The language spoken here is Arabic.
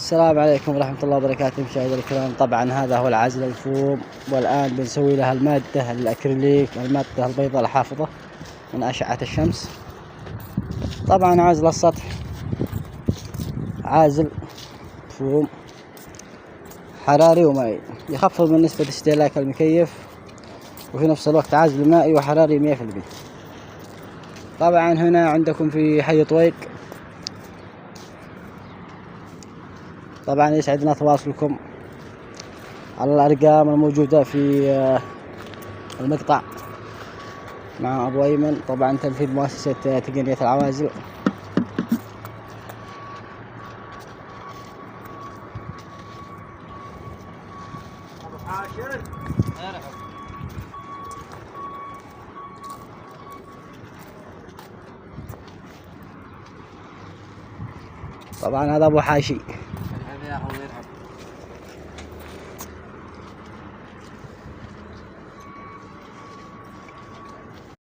السلام عليكم ورحمة الله وبركاته مشاهدينا الكرام. طبعا هذا هو العازل الفوم، والآن بنسوي لها المادة الأكريليك، المادة البيضاء الحافظة من أشعة الشمس. طبعا عازل السطح عازل فوم حراري ومائي، يخفض من نسبة استهلاك المكيف، وفي نفس الوقت عازل مائي وحراري 100%. طبعا هنا عندكم في حي طويق. طبعا يسعدنا تواصلكم على الأرقام الموجودة في المقطع مع أبو أيمن. طبعا تنفيذ مؤسسة تقنية العوازل. طبعا هذا أبو حاشي.